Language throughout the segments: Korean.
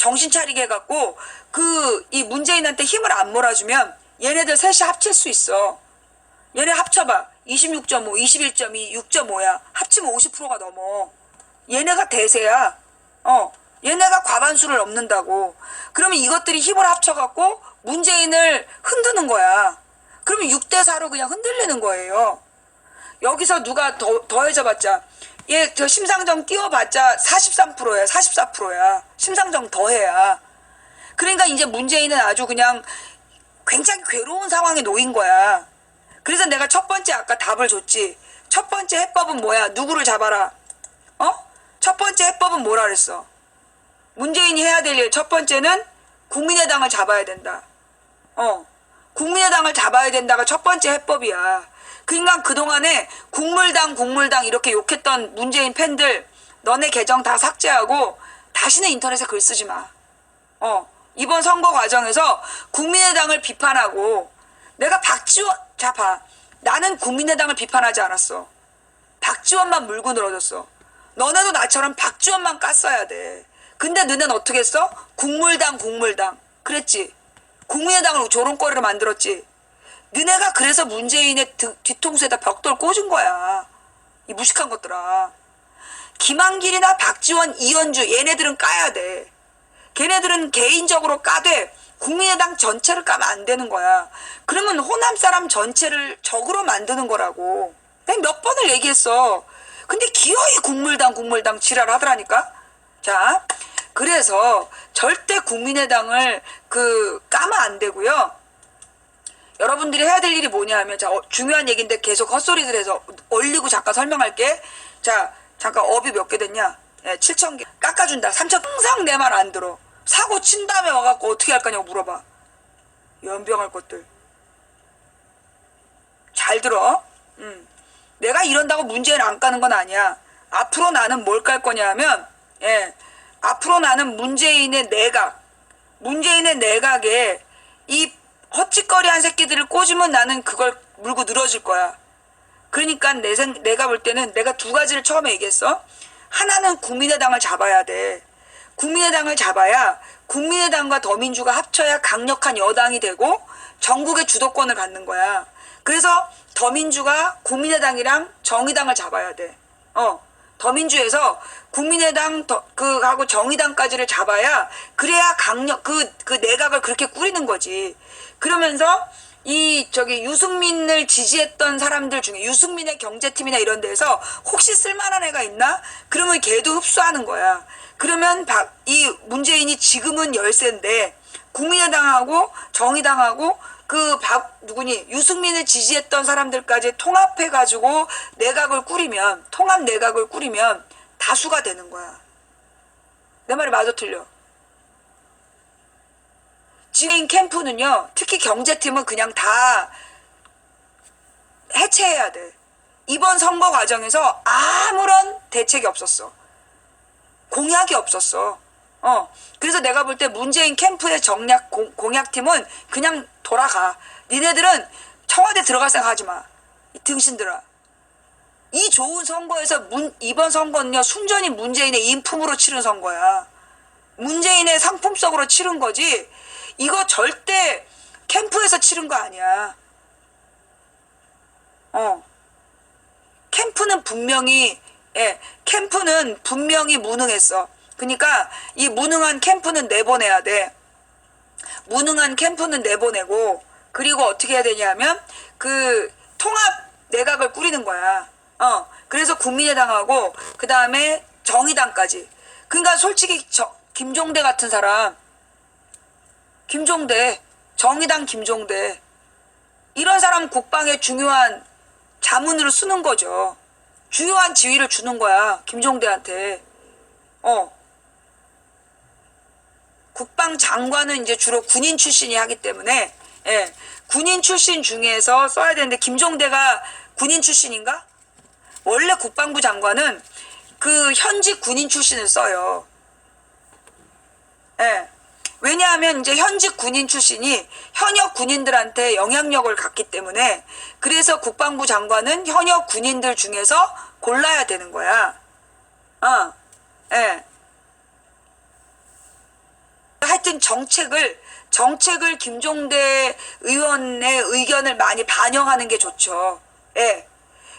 정신 차리게 해갖고 이 문재인한테 힘을 안 몰아주면 얘네들 셋이 합칠 수 있어. 얘네 합쳐봐. 26.5, 21.2, 6.5야. 합치면 50%가 넘어. 얘네가 대세야. 얘네가 과반수를 넘는다고. 그러면 이것들이 힘을 합쳐갖고 문재인을 흔드는 거야. 그러면 6대4로 그냥 흔들리는 거예요. 여기서 누가 더해져봤자 얘 저 심상정 띄워봤자 43%야. 44%야. 심상정 더해야. 그러니까 이제 문재인은 아주 그냥 굉장히 괴로운 상황에 놓인 거야. 그래서 내가 첫 번째 아까 답을 줬지. 첫 번째 해법은 뭐야? 누구를 잡아라. 첫 번째 해법은 뭐라 그랬어? 문재인이 해야 될 일 첫 번째는 국민의당을 잡아야 된다. 국민의당을 잡아야 된다가 첫 번째 해법이야. 그러니까 그동안에 국물당 이렇게 욕했던 문재인 팬들 너네 계정 다 삭제하고 다시는 인터넷에 글 쓰지 마. 이번 선거 과정에서 국민의당을 비판하고 내가 박지원 자 봐. 나는 국민의당을 비판하지 않았어. 박지원만 물고 늘어졌어. 너네도 나처럼 박지원만 깠어야 돼. 근데 너네는 어떻게 했어? 국물당 그랬지. 국민의당을 조롱거리로 만들었지. 너네가 그래서 문재인의 뒤통수에다 벽돌 꽂은 거야. 이 무식한 것들아. 김한길이나 박지원, 이현주 얘네들은 까야 돼. 걔네들은 개인적으로 까되 국민의당 전체를 까면 안 되는 거야. 그러면 호남 사람 전체를 적으로 만드는 거라고. 내가 몇 번을 얘기했어. 근데 기어이 국물당 지랄하더라니까. 자, 그래서 절대 국민의당을 까면 안 되고요. 여러분들이 해야 될 일이 뭐냐면, 자, 중요한 얘기인데 계속 헛소리들 해서 올리고 잠깐 설명할게. 자, 잠깐 업이 몇 개 됐냐? 7,000개. 깎아준다. 3,000. 항상 내 말 안 들어. 사고 친 다음에 와갖고 어떻게 할 거냐고 물어봐. 연병할 것들. 잘 들어. 내가 이런다고 문재인 안 까는 건 아니야. 앞으로 나는 뭘 깔 거냐면, 앞으로 나는 문재인의 내각에 이 헛짓거리한 새끼들을 꽂으면 나는 그걸 물고 늘어질 거야. 그러니까 내가 볼 때는 내가 두 가지를 처음에 얘기했어. 하나는 국민의당을 잡아야 돼. 국민의당을 잡아야 국민의당과 더민주가 합쳐야 강력한 여당이 되고 전국의 주도권을 갖는 거야. 그래서 더민주가 국민의당이랑 정의당을 잡아야 돼. 더민주에서 국민의당 하고 정의당까지를 잡아야 그래야 그 내각을 그렇게 꾸리는 거지. 그러면서 유승민을 지지했던 사람들 중에 유승민의 경제팀이나 이런 데서 혹시 쓸만한 애가 있나? 그러면 걔도 흡수하는 거야. 그러면 이 문재인이 지금은 열세인데 국민의당하고 정의당하고 유승민을 지지했던 사람들까지 통합해가지고 통합 내각을 꾸리면 다수가 되는 거야. 내 말이 맞아 틀려? 지금 캠프는요, 특히 경제팀은 그냥 다 해체해야 돼. 이번 선거 과정에서 아무런 대책이 없었어. 공약이 없었어. 그래서 내가 볼 때 문재인 캠프의 공약팀은 그냥 돌아가. 니네들은 청와대 들어갈 생각 하지 마. 이 등신들아. 이 좋은 선거에서 이번 선거는요, 순전히 문재인의 인품으로 치른 선거야. 문재인의 상품성으로 치른 거지. 이거 절대 캠프에서 치른 거 아니야. 캠프는 분명히 무능했어. 그러니까 이 무능한 캠프는 내보내야 돼. 무능한 캠프는 내보내고, 그리고 어떻게 해야 되냐면 통합 내각을 꾸리는 거야. 그래서 국민의당하고 그 다음에 정의당까지. 그러니까 솔직히 김종대 같은 사람, 정의당 김종대, 이런 사람 국방에 중요한 자문으로 쓰는 거죠. 중요한 지위를 주는 거야, 김종대한테. 국방장관은 이제 주로 군인 출신이 하기 때문에, 군인 출신 중에서 써야 되는데, 김종대가 군인 출신인가? 원래 국방부 장관은 현직 군인 출신을 써요. 왜냐하면 이제 현직 군인 출신이 현역 군인들한테 영향력을 갖기 때문에, 그래서 국방부 장관은 현역 군인들 중에서 골라야 되는 거야. 하여튼 정책을 김종대 의원의 의견을 많이 반영하는 게 좋죠. 예.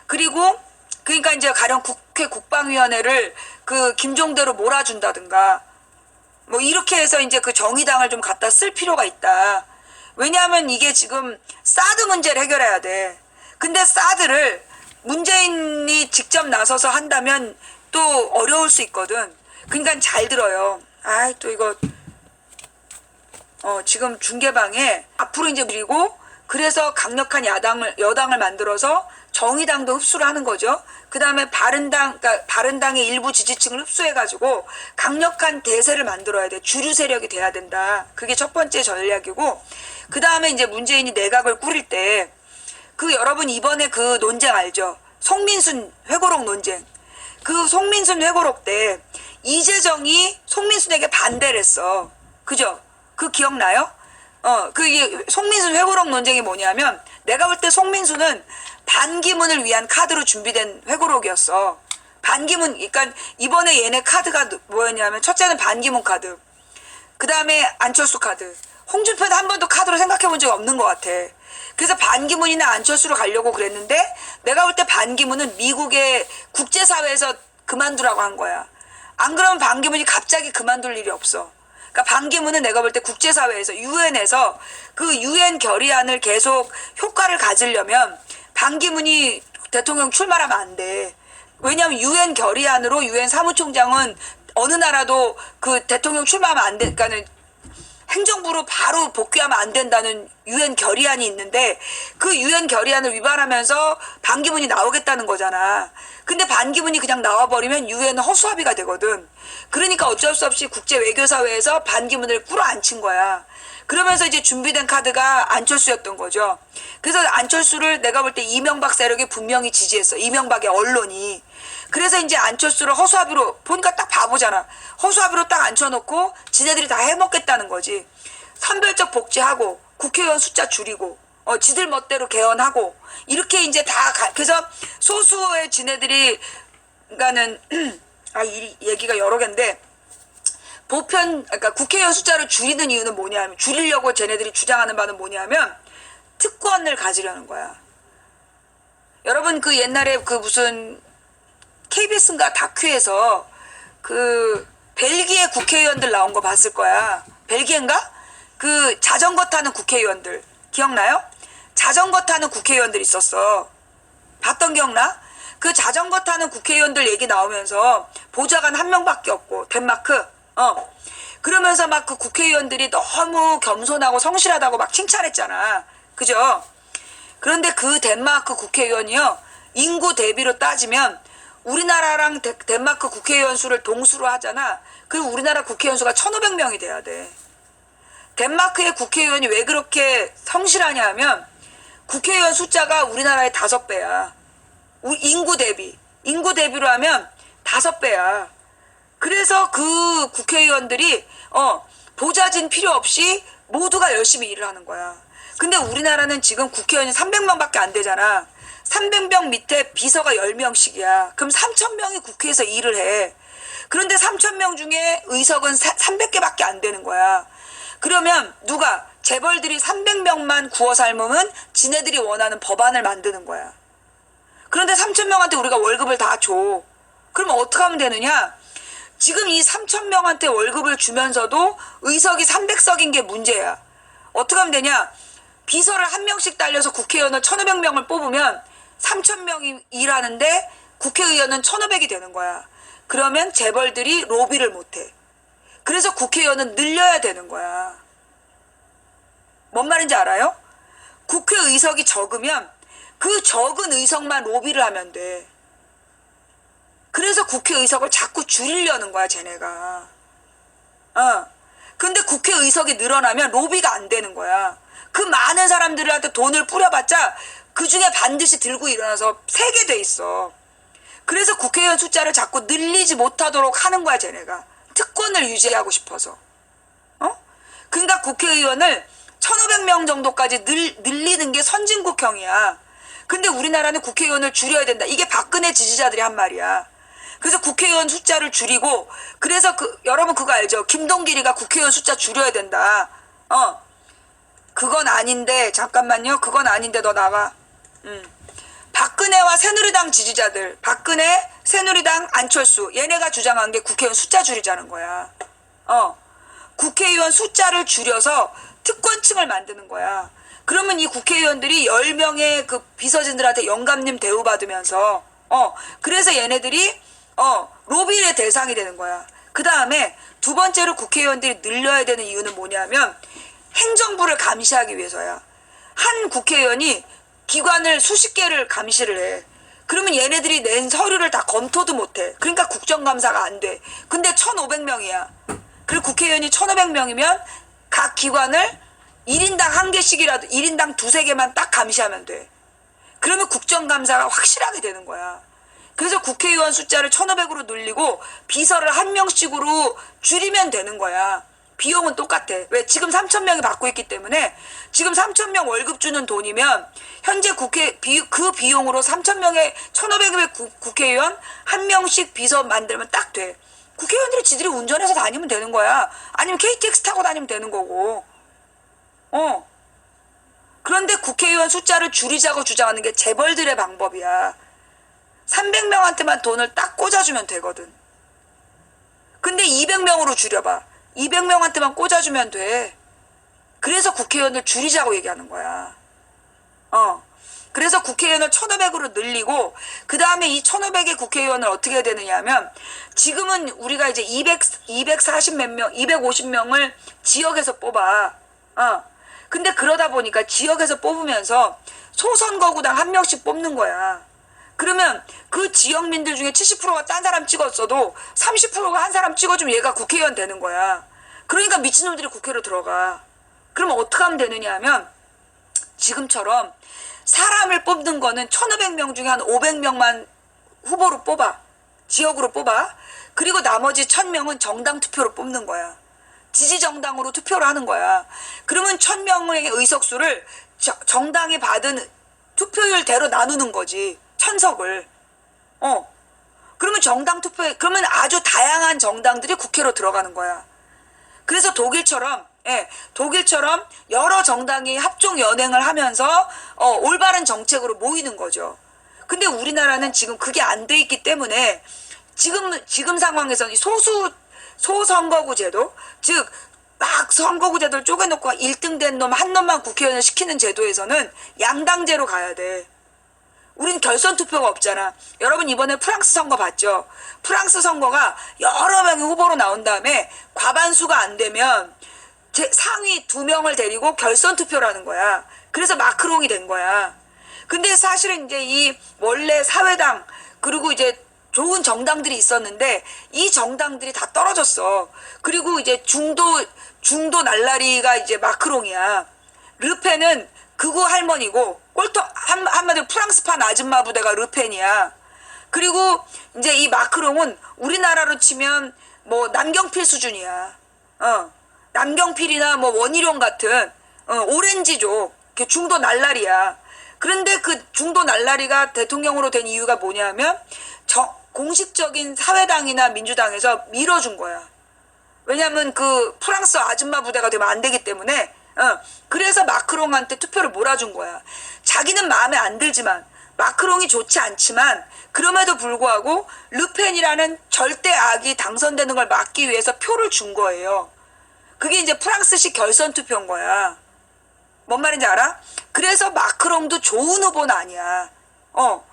그리고 그러니까 이제 가령 국회 국방위원회를 그 김종대로 몰아준다든가 뭐 이렇게 해서 이제 그 정의당을 좀 갖다 쓸 필요가 있다. 왜냐하면 이게 지금 사드 문제를 해결해야 돼. 근데 사드를 문재인이 직접 나서서 한다면 또 어려울 수 있거든. 그러니까 잘 들어요. 아이 또 이거 지금 중계방에 앞으로 이제 그리고 그래서 강력한 여당을 만들어서 정의당도 흡수를 하는 거죠. 그 다음에 그러니까 바른당의 일부 지지층을 흡수해가지고 강력한 대세를 만들어야 돼. 주류 세력이 돼야 된다. 그게 첫 번째 전략이고, 그 다음에 이제 문재인이 내각을 꾸릴 때, 여러분 이번에 그 논쟁 알죠? 송민순 회고록 논쟁. 그 송민순 회고록 때 이재정이 송민순에게 반대를 했어. 그죠? 그 기억나요? 이게 송민순 회고록 논쟁이 뭐냐면, 내가 볼 때 송민순은 반기문을 위한 카드로 준비된 회고록이었어. 반기문, 그러니까 이번에 얘네 카드가 뭐였냐면, 첫째는 반기문 카드. 그 다음에 안철수 카드. 홍준표는 한 번도 카드로 생각해 본 적이 없는 것 같아. 그래서 반기문이나 안철수로 가려고 그랬는데, 내가 볼 때 반기문은 미국의 국제사회에서 그만두라고 한 거야. 안 그러면 반기문이 갑자기 그만둘 일이 없어. 그러니까 반기문은 내가 볼 때 국제사회에서 유엔에서 그 유엔 결의안을 계속 효과를 가지려면 반기문이 대통령 출마하면 안 돼. 왜냐하면 유엔 결의안으로 유엔 사무총장은 어느 나라도 그 대통령 출마하면 안 돼. 그러니까는 행정부로 바로 복귀하면 안 된다는 유엔 결의안이 있는데 그 유엔 결의안을 위반하면서 반기문이 나오겠다는 거잖아. 근데 반기문이 그냥 나와버리면 유엔은 허수아비가 되거든. 그러니까 어쩔 수 없이 국제외교사회에서 반기문을 끌어안친 거야. 그러면서 이제 준비된 카드가 안철수였던 거죠. 그래서 안철수를 내가 볼 때 이명박 세력이 분명히 지지했어. 이명박의 언론이. 그래서 이제 안철수를 허수아비로 보니까 딱 바보잖아. 허수아비로 딱 앉혀놓고 지네들이 다 해먹겠다는 거지. 선별적 복지하고 국회의원 숫자 줄이고 지들 멋대로 개헌하고 이렇게 이제 그래서 소수의 지네들이 그러니까는 이 얘기가 여러 개인데 그러니까 국회의원 숫자를 줄이는 이유는 뭐냐면 줄이려고 쟤네들이 주장하는 바는 뭐냐면 특권을 가지려는 거야. 여러분 그 옛날에 그 무슨 KBS인가 다큐에서 그 벨기에 국회의원들 나온 거 봤을 거야. 벨기에인가? 그 자전거 타는 국회의원들 기억나요? 자전거 타는 국회의원들 있었어. 봤던 기억나? 그 자전거 타는 국회의원들 얘기 나오면서 보좌관 한 명밖에 없고 덴마크 그러면서 막 그 국회의원들이 너무 겸손하고 성실하다고 막 칭찬했잖아. 그죠? 그런데 그 덴마크 국회의원이요 인구 대비로 따지면 우리나라랑 덴마크 국회의원 수를 동수로 하잖아. 그리고 우리나라 국회의원 수가 1,500명이 돼야 돼. 덴마크의 국회의원이 왜 그렇게 성실하냐 하면 국회의원 숫자가 우리나라의 5배야. 인구 대비로 하면 5배야. 그래서 그 국회의원들이 보좌진 필요 없이 모두가 열심히 일을 하는 거야. 근데 우리나라는 지금 국회의원이 300명밖에 안 되잖아. 300명 밑에 비서가 10명씩이야. 그럼 3,000명이 국회에서 일을 해. 그런데 3,000명 중에 의석은 300개밖에 안 되는 거야. 그러면 재벌들이 300명만 구워 삶으면 지네들이 원하는 법안을 만드는 거야. 그런데 3,000명한테 우리가 월급을 다 줘. 그러면 어떻게 하면 되느냐? 지금 이 3,000명한테 월급을 주면서도 의석이 300석인 게 문제야. 어떻게 하면 되냐? 비서를 한 명씩 달려서 국회의원을 1,500명을 뽑으면 3,000명이 일하는데 국회의원은 1,500이 되는 거야. 그러면 재벌들이 로비를 못해. 그래서 국회의원은 늘려야 되는 거야. 뭔 말인지 알아요? 국회 의석이 적으면 그 적은 의석만 로비를 하면 돼. 그래서 국회 의석을 자꾸 줄이려는 거야, 쟤네가. 근데 국회 의석이 늘어나면 로비가 안 되는 거야. 그 많은 사람들한테 돈을 뿌려봤자 그 중에 반드시 들고 일어나서 세게 돼 있어. 그래서 국회의원 숫자를 자꾸 늘리지 못하도록 하는 거야, 쟤네가. 특권을 유지하고 싶어서. 그러니까 국회의원을 1,500명 정도까지 늘리는 게 선진국형이야. 근데 우리나라는 국회의원을 줄여야 된다. 이게 박근혜 지지자들이 한 말이야. 그래서 국회의원 숫자를 줄이고, 그래서 여러분 그거 알죠? 김동길이가 국회의원 숫자 줄여야 된다. 그건 아닌데, 잠깐만요. 그건 아닌데 너 나가. 박근혜와 새누리당 지지자들, 박근혜, 새누리당, 안철수, 얘네가 주장한 게 국회의원 숫자 줄이자는 거야. 국회의원 숫자를 줄여서 특권층을 만드는 거야. 그러면 이 국회의원들이 10명의 그 비서진들한테 영감님 대우받으면서, 그래서 얘네들이, 로비의 대상이 되는 거야. 그 다음에 두 번째로 국회의원들이 늘려야 되는 이유는 뭐냐면, 행정부를 감시하기 위해서야. 한 국회의원이 기관을 수십 개를 감시를 해. 그러면 얘네들이 낸 서류를 다 검토도 못해. 그러니까 국정감사가 안 돼. 근데 1,500명이야. 그리고 국회의원이 1,500명이면 각 기관을 1인당 한 개씩이라도 1인당 두세 개만 딱 감시하면 돼. 그러면 국정감사가 확실하게 되는 거야. 그래서 국회의원 숫자를 1,500으로 늘리고 비서를 한 명씩으로 줄이면 되는 거야. 비용은 똑같아. 왜? 지금 3,000명이 받고 있기 때문에 지금 3,000명 월급 주는 돈이면 현재 그 비용으로 3,000명의 1,500의 국회의원 한 명씩 비서 만들면 딱 돼. 국회의원들이 지들이 운전해서 다니면 되는 거야. 아니면 KTX 타고 다니면 되는 거고. 그런데 국회의원 숫자를 줄이자고 주장하는 게 재벌들의 방법이야. 300명한테만 돈을 딱 꽂아주면 되거든. 근데 200명으로 줄여봐. 200명한테만 꽂아주면 돼. 그래서 국회의원을 줄이자고 얘기하는 거야. 그래서 국회의원을 1,500으로 늘리고, 그 다음에 이 1,500의 국회의원을 어떻게 해야 되느냐 하면, 지금은 우리가 이제 240 몇 명, 250명을 지역에서 뽑아. 근데 그러다 보니까 지역에서 뽑으면서 소선거구당 한 명씩 뽑는 거야. 그러면 그 지역민들 중에 70%가 딴 사람 찍었어도 30%가 한 사람 찍어주면 얘가 국회의원 되는 거야. 그러니까 미친놈들이 국회로 들어가. 그러면 어떻게 하면 되느냐 하면, 지금처럼 사람을 뽑는 거는 1,500명 중에 한 500명만 후보로 뽑아. 지역으로 뽑아. 그리고 나머지 1,000명은 정당 투표로 뽑는 거야. 지지정당으로 투표를 하는 거야. 그러면 1,000명의 의석수를 정당이 받은 투표율대로 나누는 거지. 1,000석을. 그러면 정당 투표에, 그러면 아주 다양한 정당들이 국회로 들어가는 거야. 그래서 독일처럼 여러 정당이 합종 연행을 하면서 올바른 정책으로 모이는 거죠. 근데 우리나라는 지금 그게 안 돼 있기 때문에 지금 상황에서는 소선거구 제도, 즉 막 선거구 제도를 쪼개놓고 1등 된 놈 한 놈만 국회의원을 시키는 제도에서는 양당제로 가야 돼. 우린 결선 투표가 없잖아. 여러분 이번에 프랑스 선거 봤죠? 프랑스 선거가 여러 명이 후보로 나온 다음에 과반수가 안 되면 상위 2명을 데리고 결선 투표를 하는 거야. 그래서 마크롱이 된 거야. 근데 사실은 이제 이 원래 사회당 그리고 이제 좋은 정당들이 있었는데 이 정당들이 다 떨어졌어. 그리고 이제 중도 날라리가 이제 마크롱이야. 르펜은 극우 할머니고 한마디로 프랑스판 아줌마 부대가 르펜이야. 그리고 이제 이 마크롱은 우리나라로 치면 뭐 남경필 수준이야. 남경필이나 뭐 원희룡 같은 오렌지족 중도 날라리야. 그런데 그 중도 날라리가 대통령으로 된 이유가 뭐냐면 공식적인 사회당이나 민주당에서 밀어준 거야. 왜냐면 그 프랑스 아줌마 부대가 되면 안 되기 때문에 그래서 마크롱한테 투표를 몰아준 거야. 자기는 마음에 안 들지만 마크롱이 좋지 않지만 그럼에도 불구하고 르펜이라는 절대 악이 당선되는 걸 막기 위해서 표를 준 거예요. 그게 이제 프랑스식 결선 투표인 거야. 뭔 말인지 알아? 그래서 마크롱도 좋은 후보는 아니야.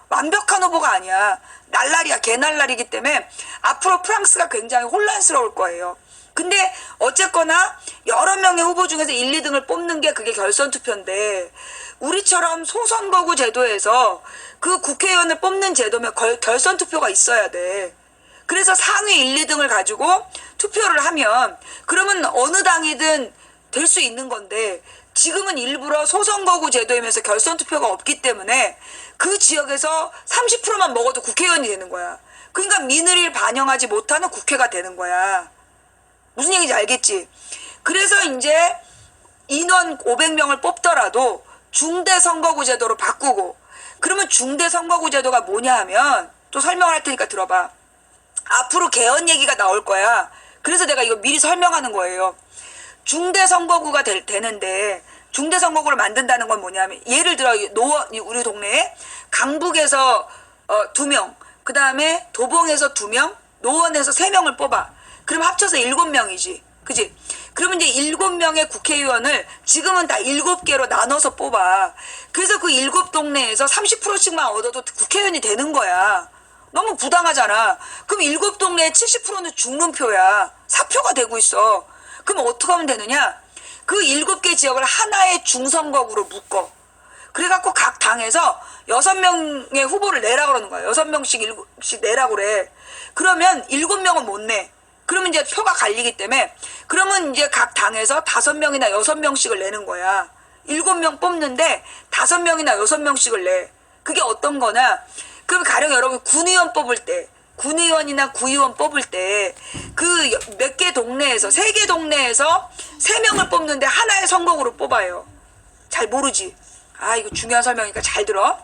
완벽한 후보가 아니야. 날라리야. 개날라리기 때문에 앞으로 프랑스가 굉장히 혼란스러울 거예요. 근데 어쨌거나 여러 명의 후보 중에서 1, 2등을 뽑는 게 그게 결선 투표인데 우리처럼 소선거구 제도에서 그 국회의원을 뽑는 제도면 결선 투표가 있어야 돼. 그래서 상위 1, 2등을 가지고 투표를 하면 그러면 어느 당이든 될 수 있는 건데 지금은 일부러 소선거구 제도이면서 결선 투표가 없기 때문에 그 지역에서 30%만 먹어도 국회의원이 되는 거야. 그러니까 민의를 반영하지 못하는 국회가 되는 거야. 무슨 얘기인지 알겠지? 그래서 이제 인원 500명을 뽑더라도 중대선거구 제도로 바꾸고, 그러면 중대선거구 제도가 뭐냐 하면 또 설명할 테니까 들어봐. 앞으로 개헌 얘기가 나올 거야. 그래서 내가 이거 미리 설명하는 거예요. 중대선거구가 되는데 중대선거구를 만든다는 건 뭐냐면 예를 들어 우리 동네에 강북에서 2명, 그 다음에 도봉에서 2명, 노원에서 3명을 뽑아. 그럼 합쳐서 7명이지. 그지? 그러면 이제 7명의 국회의원을 지금은 다 7개로 나눠서 뽑아. 그래서 그 7동네에서 30%씩만 얻어도 국회의원이 되는 거야. 너무 부당하잖아. 그럼 7동네에 70%는 죽는 표야. 사표가 되고 있어. 그럼 어떻게 하면 되느냐? 그 7개 지역을 하나의 중선거구로 묶어. 그래갖고 각 당에서 6명의 후보를 내라 그러는 거야. 6명씩 내라 그래. 그러면 7명은 못 내. 그러면 이제 표가 갈리기 때문에 그러면 이제 각 당에서 5명이나 6명씩을 내는 거야. 7명 뽑는데 5명이나 6명씩을 내. 그게 어떤 거냐? 그럼 가령 여러분 군의원 뽑을 때, 군의원이나 구의원 뽑을 때 그 몇 개 동네에서 3개 동네에서 3명을 뽑는데 하나의 선거구로 뽑아요. 잘 모르지? 아, 이거 중요한 설명이니까 잘 들어.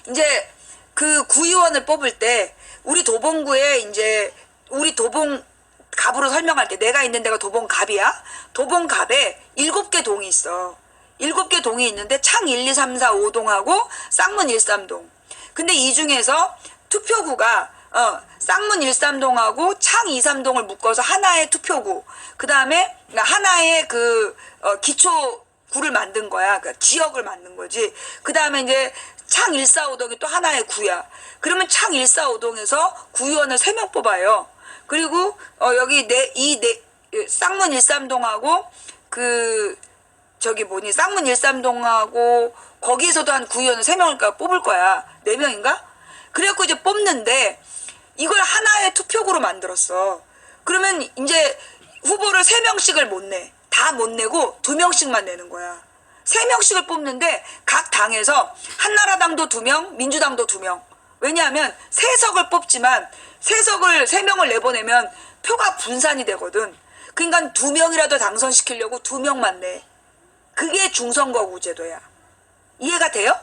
이제 그 구의원을 뽑을 때 우리 도봉구에 이제 우리 도봉갑으로 설명할 때 내가 있는 데가 도봉갑이야. 도봉갑에 7개 동이 있어. 7개 동이 있는데 창 1, 2, 3, 4, 5동하고 쌍문 1, 3동. 근데 이 중에서 투표구가 쌍문 1, 3동하고 창 2, 3동을 묶어서 하나의 투표구. 그 다음에 하나의 기초구를 만든 거야. 그러니까 지역을 만든 거지. 그 다음에 이제 창 1, 4, 5동이 또 하나의 구야. 그러면 창 1, 4, 5동에서 구의원을 3명 뽑아요. 그리고 여기 쌍문 1, 3동하고 쌍문 1, 3동하고 거기에서도 한 구의원을 3명을 뽑을 거야. 4명인가? 그래갖고 이제 뽑는데 이걸 하나의 투표구로 만들었어. 그러면 이제 후보를 3명씩을 못 내. 다 못 내고 2명씩만 내는 거야. 3명씩을 뽑는데 각 당에서 한나라당도 2명, 민주당도 2명. 왜냐하면 3석을 뽑지만 3명을 내보내면 표가 분산이 되거든. 그러니까 2명이라도 당선시키려고 2명만 내. 그게 중선거구 제도야. 이해가 돼요?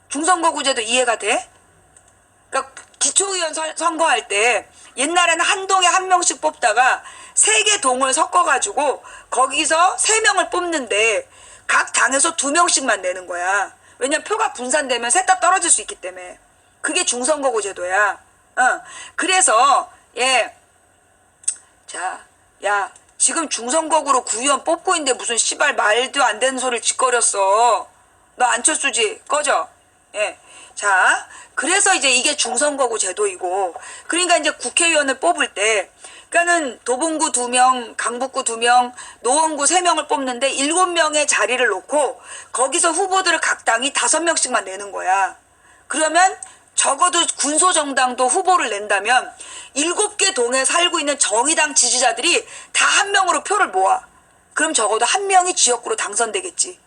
중선거구 제도 이해가 돼? 그러니까 기초의원 선거할 때 옛날에는 한 동에 1명씩 뽑다가 3개 동을 섞어가지고 거기서 3명을 뽑는데 각 당에서 2명씩만 내는 거야. 왜냐면 표가 분산되면 셋 다 떨어질 수 있기 때문에. 그게 중선거구 제도야. 그래서 야 지금 중선거구로 구의원 뽑고 있는데 무슨 씨발 말도 안 되는 소리를 짓거렸어. 너 안철수지? 꺼져. 자, 그래서 이제 이게 중선거구 제도이고, 그러니까 이제 국회의원을 뽑을 때, 그러니까는 도봉구 2명, 강북구 2명, 노원구 3명을 뽑는데 7명의 자리를 놓고 거기서 후보들을 각 당이 5명씩만 내는 거야. 그러면 적어도 군소정당도 후보를 낸다면 7개 동에 살고 있는 정의당 지지자들이 다 1명으로 표를 모아. 그럼 적어도 1명이 지역구로 당선되겠지.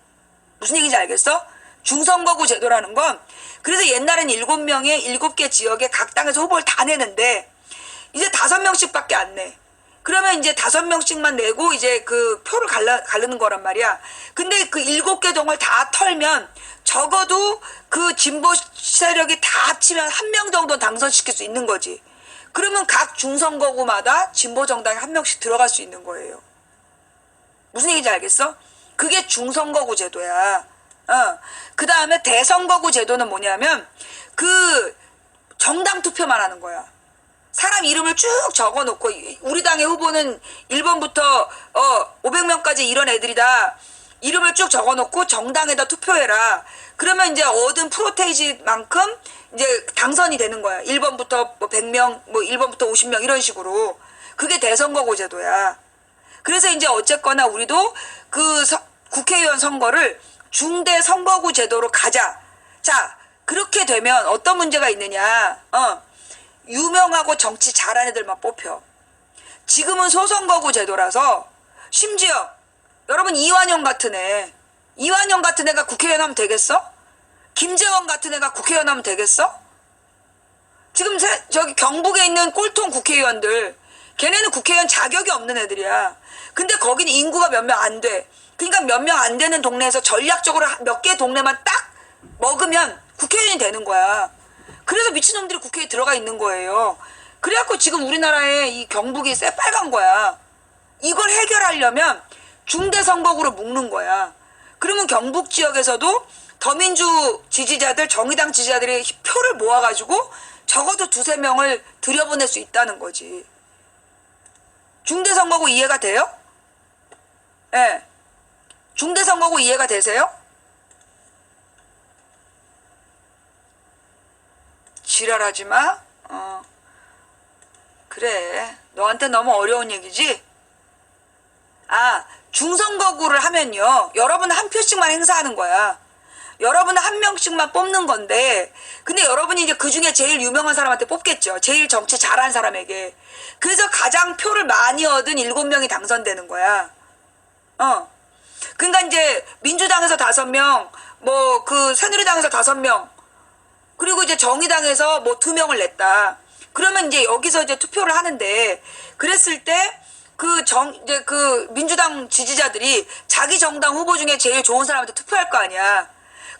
무슨 얘기인지 알겠어? 중선거구 제도라는 건 그래서 옛날엔 7명의 7개 지역에 각 당에서 후보를 다 내는데 이제 5명씩밖에 안 내. 그러면 이제 5명씩만 내고 이제 그 표를 가르는 거란 말이야. 근데 그 7개 동을 다 털면 적어도 그 진보 세력이 다 합치면 1명 정도 당선시킬 수 있는 거지. 그러면 각 중선거구마다 진보 정당이 1명씩 들어갈 수 있는 거예요. 무슨 얘기인지 알겠어? 그게 중선거구 제도야. 그 다음에 대선거구 제도는 뭐냐면 그 정당 투표만 하는 거야. 사람 이름을 쭉 적어놓고 우리 당의 후보는 1번부터 500명까지 이런 애들이다. 이름을 쭉 적어놓고 정당에다 투표해라. 그러면 이제 얻은 프로테이지만큼 이제 당선이 되는 거야. 1번부터 뭐 100명, 뭐 1번부터 50명 이런 식으로. 그게 대선거구 제도야. 그래서 이제 어쨌거나 우리도 그 국회의원 선거를 중대 선거구 제도로 가자. 자, 그렇게 되면 어떤 문제가 있느냐. 유명하고 정치 잘하는 애들만 뽑혀. 지금은 소선거구 제도라서 심지어 여러분 이완영 같은 애가 국회의원 하면 되겠어? 김재원 같은 애가 국회의원 하면 되겠어? 지금 저기 경북에 있는 꼴통 국회의원들 걔네는 국회의원 자격이 없는 애들이야. 근데 거기는 인구가 몇 명 안 돼. 그러니까 몇 명 안 되는 동네에서 전략적으로 몇 개 동네만 딱 먹으면 국회의원이 되는 거야. 그래서 미친놈들이 국회에 들어가 있는 거예요. 그래갖고 지금 우리나라의 이 경북이 새빨간 거야. 이걸 해결하려면 중대선거구로 묶는 거야. 그러면 경북 지역에서도 더민주 지지자들, 정의당 지지자들이 표를 모아가지고 적어도 두세 명을 들여보낼 수 있다는 거지. 중대선거구 이해가 돼요? 예. 네. 중대선거구 이해가 되세요? 지랄하지 마. 그래. 너한테 너무 어려운 얘기지? 아, 중선거구를 하면요. 여러분 한 표씩만 행사하는 거야. 여러분은 한 명씩만 뽑는 건데, 근데 여러분이 이제 그 중에 제일 유명한 사람한테 뽑겠죠. 제일 정치 잘한 사람에게. 그래서 가장 표를 많이 얻은 7명이 당선되는 거야. 그러니까 이제 민주당에서 5명, 뭐 그 새누리당에서 5명, 그리고 이제 정의당에서 뭐 2명을 냈다. 그러면 이제 여기서 이제 투표를 하는데, 그랬을 때 이제 그 민주당 지지자들이 자기 정당 후보 중에 제일 좋은 사람한테 투표할 거 아니야.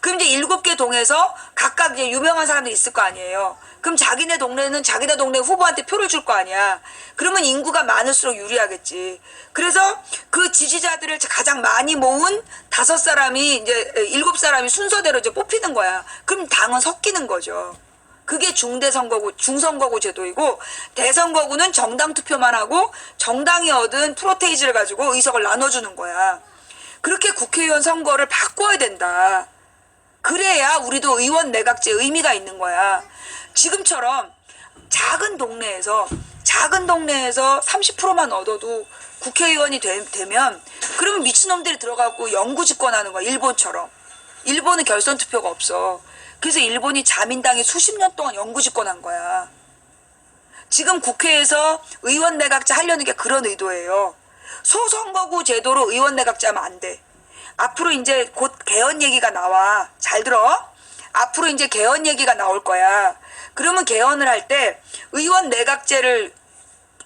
그럼 이제 7개 동에서 각각 이제 유명한 사람들이 있을 거 아니에요. 그럼 자기네 동네는 자기네 동네 후보한테 표를 줄 거 아니야. 그러면 인구가 많을수록 유리하겠지. 그래서 그 지지자들을 가장 많이 모은 5사람이 이제 7사람이 순서대로 이제 뽑히는 거야. 그럼 당은 섞이는 거죠. 그게 중선거구 제도이고, 대선거구는 정당 투표만 하고 정당이 얻은 프로테이지를 가지고 의석을 나눠주는 거야. 그렇게 국회의원 선거를 바꿔야 된다. 그래야 우리도 의원 내각제 의미가 있는 거야. 지금처럼 작은 동네에서 30%만 얻어도 국회의원이 되면, 그러면 미친놈들이 들어가고 영구 집권하는 거야. 일본처럼. 일본은 결선 투표가 없어. 그래서 일본이 자민당이 수십 년 동안 영구 집권한 거야. 지금 국회에서 의원 내각제 하려는 게 그런 의도예요. 소선거구 제도로 의원 내각제 하면 안 돼. 앞으로 이제 곧 개헌 얘기가 나와. 잘 들어? 앞으로 이제 개헌 얘기가 나올 거야. 그러면 개헌을 할 때 의원 내각제를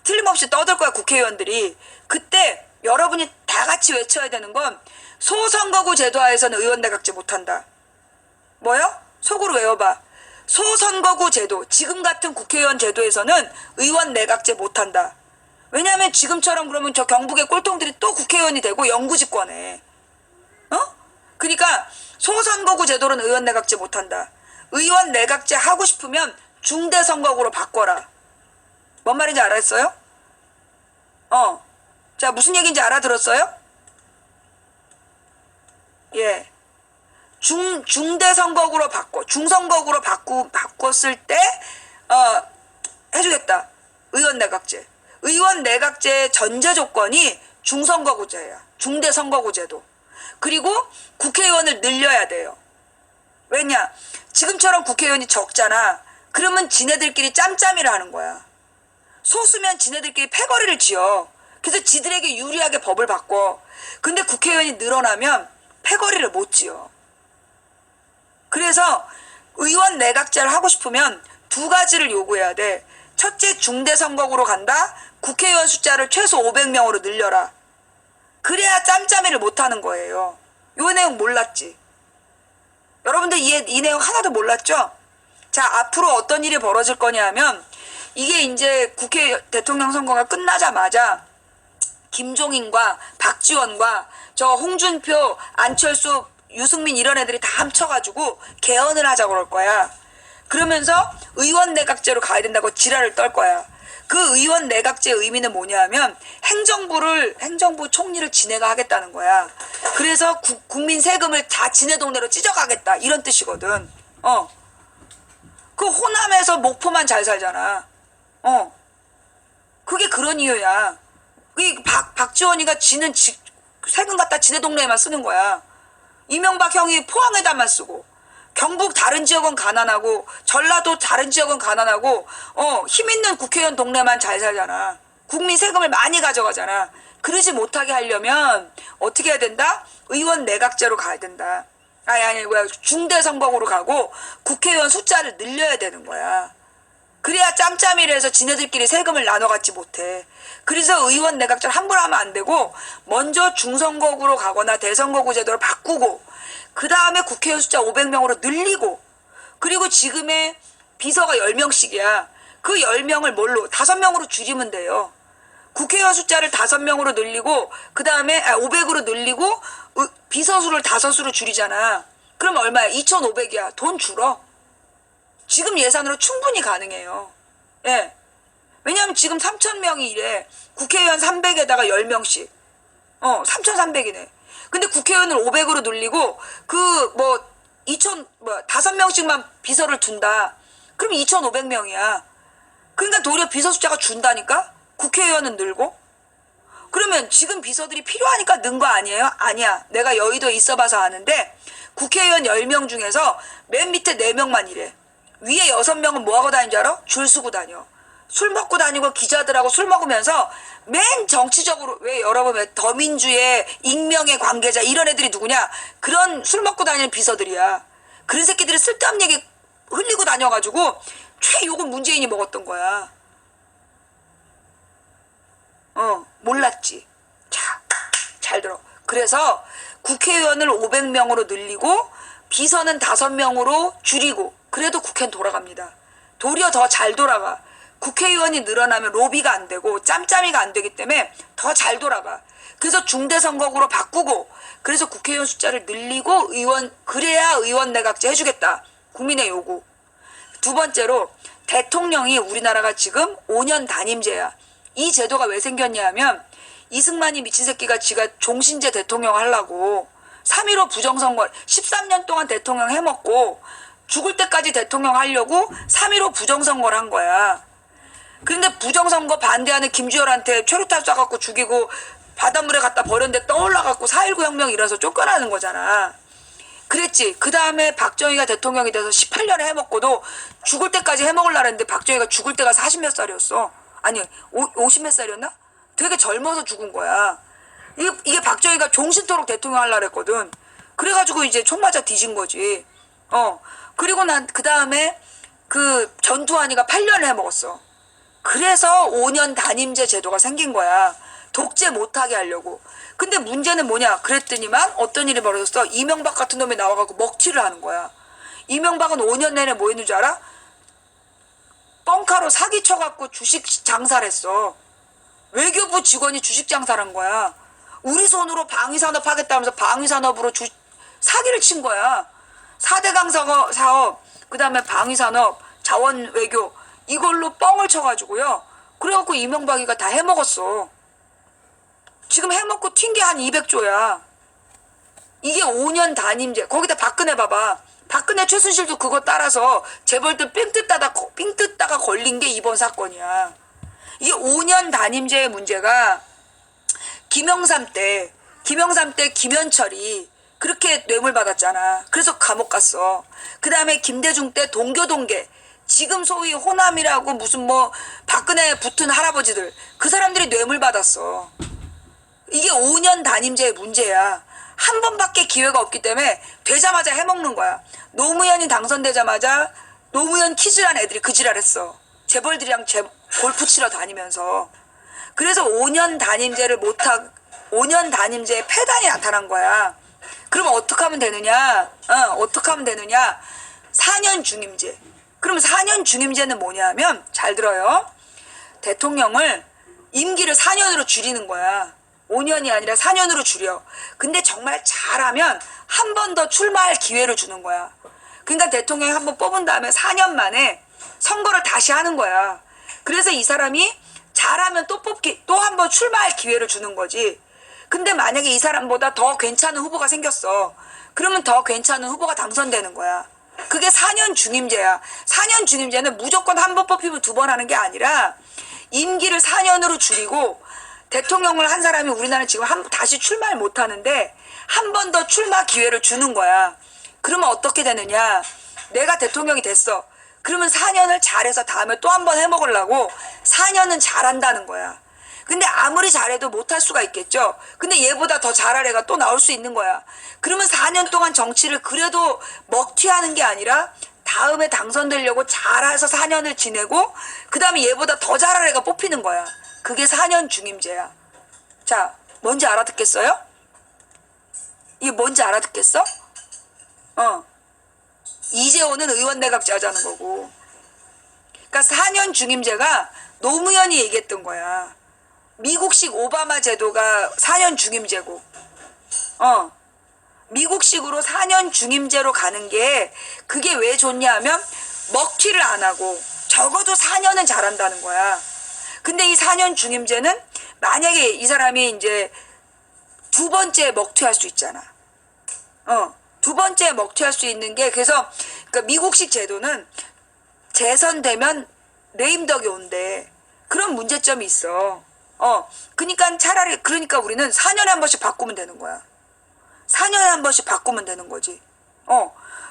틀림없이 떠들 거야, 국회의원들이. 그때 여러분이 다 같이 외쳐야 되는 건, 소선거구 제도하에서는 의원 내각제 못한다. 뭐요? 속으로 외워봐. 소선거구 제도, 지금 같은 국회의원 제도에서는 의원 내각제 못한다. 왜냐하면 지금처럼 그러면 저 경북의 꼴통들이 또 국회의원이 되고 영구 집권해. 그러니까 소선거구 제도로는 의원 내각제 못한다. 의원 내각제 하고 싶으면 중대선거구로 바꿔라. 뭔 말인지 알았어요? 자, 무슨 얘기인지 알아들었어요? 예. 중대선거구로 중선거구로 바꿨을 때, 해주겠다. 의원 내각제. 의원 내각제의 전제 조건이 중선거구제야. 중대선거구제도. 그리고 국회의원을 늘려야 돼요. 왜냐? 지금처럼 국회의원이 적잖아. 그러면 지네들끼리 짬짬이를 하는 거야. 소수면 지네들끼리 패거리를 지어. 그래서 지들에게 유리하게 법을 바꿔. 근데 국회의원이 늘어나면 패거리를 못 지어. 그래서 의원 내각제를 하고 싶으면 2가지를 요구해야 돼. 첫째, 중대선거구로 간다. 국회의원 숫자를 최소 500명으로 늘려라. 그래야 짬짬이를 못하는 거예요. 요 내용 몰랐지? 여러분들 이 내용 하나도 몰랐죠? 자, 앞으로 어떤 일이 벌어질 거냐 하면, 이게 이제 국회 대통령 선거가 끝나자마자 김종인과 박지원과 저 홍준표, 안철수, 유승민 이런 애들이 다 합쳐가지고 개헌을 하자고 그럴 거야. 그러면서 의원 내각제로 가야 된다고 지랄을 떨 거야. 그 의원 내각제의 의미는 뭐냐 하면, 행정부 총리를 지네가 하겠다는 거야. 그래서 국민 세금을 다 지네 동네로 찢어가겠다, 이런 뜻이거든. 그 호남에서 목포만 잘 살잖아. 그게 그런 이유야. 박지원이가 지는 세금 갖다 지네 동네에만 쓰는 거야. 이명박 형이 포항에다만 쓰고, 경북 다른 지역은 가난하고, 전라도 다른 지역은 가난하고, 힘 있는 국회의원 동네만 잘 살잖아. 국민 세금을 많이 가져가잖아. 그러지 못하게 하려면 어떻게 해야 된다? 의원 내각제로 가야 된다. 중대선거구로 가고 국회의원 숫자를 늘려야 되는 거야. 그래야 짬짬이를 해서 지네들끼리 세금을 나눠 갖지 못해. 그래서 의원 내각제를 함부로 하면 안 되고, 먼저 중선거구로 가거나 대선거구 제도를 바꾸고, 그 다음에 국회의원 숫자 500명으로 늘리고, 그리고 지금의 비서가 10명씩이야. 그 10명을 뭘로? 5명으로 줄이면 돼요. 국회의원 숫자를 5명으로 늘리고, 그 다음에 500으로 늘리고, 비서 수를 5수로 줄이잖아. 그럼 얼마야? 2,500이야. 돈 줄어. 지금 예산으로 충분히 가능해요. 예. 왜냐면 지금 3,000명이 이래. 국회의원 300에다가 10명씩. 3,300이네. 근데 국회의원을 500으로 늘리고, 5명씩만 비서를 둔다. 그럼 2,500명이야. 그러니까 도리어 비서 숫자가 준다니까? 국회의원은 늘고? 그러면 지금 비서들이 필요하니까 는 거 아니에요? 아니야. 내가 여의도에 있어봐서 아는데, 국회의원 10명 중에서 맨 밑에 4명만 이래. 위에 6명은 뭐하고 다니는 줄 알아? 줄 서고 다녀. 술 먹고 다니고 기자들하고 술 먹으면서 맨 정치적으로, 왜 여러분 왜 더민주의 익명의 관계자 이런 애들이 누구냐? 그런 술 먹고 다니는 비서들이야. 그런 새끼들이 쓸데없는 얘기 흘리고 다녀가지고 최욕은 문재인이 먹었던 거야. 몰랐지. 자, 잘 들어. 그래서 국회의원을 500명으로 늘리고 비서는 5명으로 줄이고, 그래도 국회는 돌아갑니다. 도리어 더 잘 돌아가. 국회의원이 늘어나면 로비가 안 되고 짬짬이가 안 되기 때문에 더 잘 돌아가. 그래서 중대선거구로 바꾸고, 그래서 국회의원 숫자를 늘리고 그래야 의원 내각제 해주겠다. 국민의 요구. 두 번째로, 대통령이 우리나라가 지금 5년 단임제야. 이 제도가 왜 생겼냐 하면, 이승만이 미친 새끼가 지가 종신제 대통령 하려고 3.15 부정선거 13년 동안 대통령 해먹고 죽을 때까지 대통령 하려고 3.15 부정선거를 한 거야. 근데 부정선거 반대하는 김주열한테 최루탄 쏴갖고 죽이고 바닷물에 갖다 버렸는데 떠올라갖고 4.19 혁명 일어나서 쫓겨나는 거잖아. 그랬지. 그 다음에 박정희가 대통령이 돼서 18년에 해먹고도 죽을 때까지 해먹으려고 했는데 박정희가 죽을 때가 40몇 살이었어. 아니 50몇 살이었나? 되게 젊어서 죽은 거야. 이게 박정희가 종신토록 대통령 하려고 했거든. 그래가지고 이제 총 맞아 뒤진 거지. 그리고 난 그 다음에 그 전두환이가 8년을 해먹었어. 그래서 5년 단임제 제도가 생긴 거야. 독재 못하게 하려고. 근데 문제는 뭐냐? 그랬더니만 어떤 일이 벌어졌어? 이명박 같은 놈이 나와갖고 먹튀를 하는 거야. 이명박은 5년 내내 뭐 했는 줄 알아? 뻥카로 사기쳐갖고 주식 장사를 했어. 외교부 직원이 주식 장사를 한 거야. 우리 손으로 방위산업 하겠다면서 방위산업으로 사기를 친 거야. 4대 강사업, 그 다음에 방위산업, 자원외교, 이걸로 뻥을 쳐가지고요. 그래갖고 이명박이가 다 해먹었어. 지금 해먹고 튄 게 한 200조야. 이게 5년 단임제. 거기다 박근혜 봐봐. 박근혜 최순실도 그거 따라서 재벌들 삥 뜯다가 걸린 게 이번 사건이야. 이게 5년 단임제의 문제가 김영삼 때 김현철이 그렇게 뇌물 받았잖아. 그래서 감옥 갔어. 그 다음에 김대중 때 동교동계, 지금 소위 호남이라고 무슨 박근혜 붙은 할아버지들, 그 사람들이 뇌물 받았어. 이게 5년 단임제의 문제야. 한 번밖에 기회가 없기 때문에 되자마자 해먹는 거야. 노무현이 당선되자마자 노무현 키즈란 애들이 그 지랄했어. 재벌들이랑 골프 치러 다니면서. 그래서 5년 단임제를 5년 단임제의 폐단이 나타난 거야. 그러면 어떻게 하면 되느냐? 4년 중임제. 그럼 4년 중임제는 뭐냐면, 잘 들어요. 대통령을 임기를 4년으로 줄이는 거야. 5년이 아니라 4년으로 줄여. 근데 정말 잘하면 한 번 더 출마할 기회를 주는 거야. 그러니까 대통령이 한 번 뽑은 다음에 4년 만에 선거를 다시 하는 거야. 그래서 이 사람이 잘하면 또 한 번 출마할 기회를 주는 거지. 근데 만약에 이 사람보다 더 괜찮은 후보가 생겼어. 그러면 더 괜찮은 후보가 당선되는 거야. 그게 4년 중임제야. 4년 중임제는 무조건 한 번 뽑히면 2번 하는 게 아니라 임기를 4년으로 줄이고, 대통령을 한 사람이 우리나라는 지금 다시 출마를 못 하는데 한 번 더 출마 기회를 주는 거야. 그러면 어떻게 되느냐? 내가 대통령이 됐어. 그러면 4년을 잘해서 다음에 또 한 번 해먹으려고 4년은 잘한다는 거야. 근데 아무리 잘해도 못할 수가 있겠죠. 근데 얘보다 더 잘할 애가 또 나올 수 있는 거야. 그러면 4년 동안 정치를 그래도 먹튀하는 게 아니라 다음에 당선되려고 잘해서 4년을 지내고, 그 다음에 얘보다 더 잘할 애가 뽑히는 거야. 그게 4년 중임제야. 자, 뭔지 알아듣겠어요? 이게 뭔지 알아듣겠어? 이재호는 의원 내각제 하자는 거고, 그러니까 4년 중임제가 노무현이 얘기했던 거야. 미국식 오바마 제도가 4년 중임제고, 미국식으로 4년 중임제로 가는 게 그게 왜 좋냐 하면 먹튀를 안 하고 적어도 4년은 잘한다는 거야. 근데 이 4년 중임제는 만약에 이 사람이 이제 두 번째 먹튀할 수 있잖아. 두 번째 먹튀할 수 있는 게 그래서 그러니까 미국식 제도는 재선되면 레임덕이 온대. 그런 문제점이 있어. 그러니까 차라리 그러니까 우리는 4년에 한 번씩 바꾸면 되는 거야. 4년에 한 번씩 바꾸면 되는 거지.